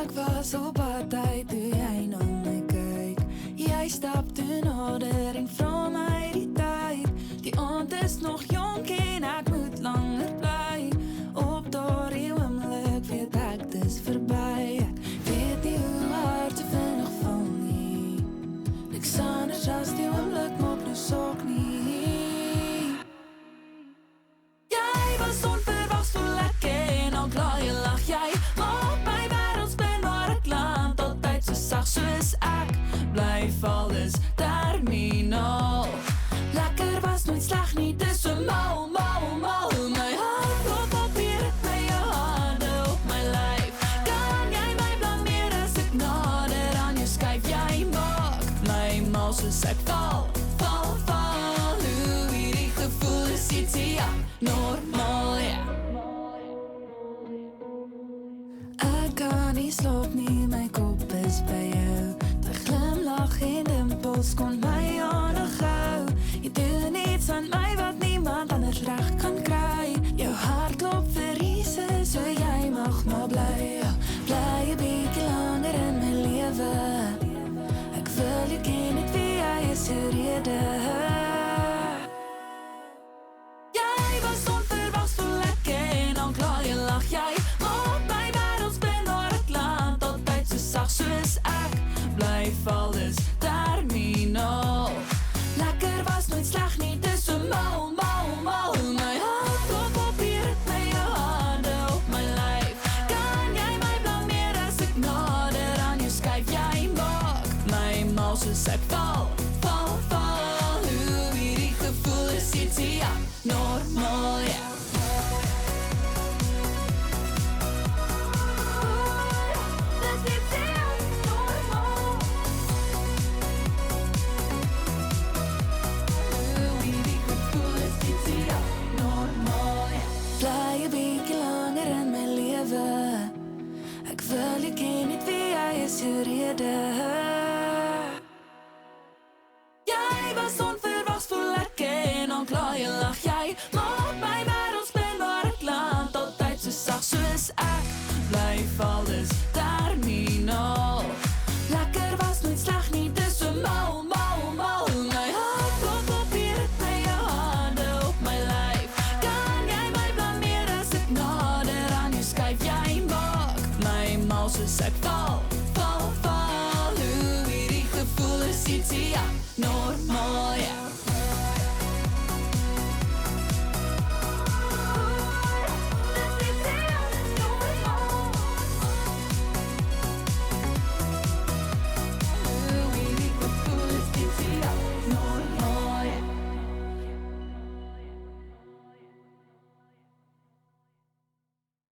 Ek was op pad uit toe jy na my kyk. Jy stap toe nader en vra my die tyd. Die aand is nog jonk en ek moet langer bly. Op daardie oomblik weet ek dis verby. Ek weet nie hoe hard te vinnig val nie. Niks anders as die oomblik maak nou saak nie. Jy was onverwachts so lekker en al klaar lag jy. Maak my wêreld spin waar ek land. Altyd so sag soos ek blyf alles terminaal. Lekker was nooit sleg nie, dis so mal. My hart klop op hier met jou hande op my lyf. Kan jy my blameer as ek nader aan jou skuif? Jy maak my mal soos ek val. Hoe hierdie gevoel is ietsie abnormaal, ja. Ek kan nie slaap nie, my kop is by jou. Die glimlach en dimpels kon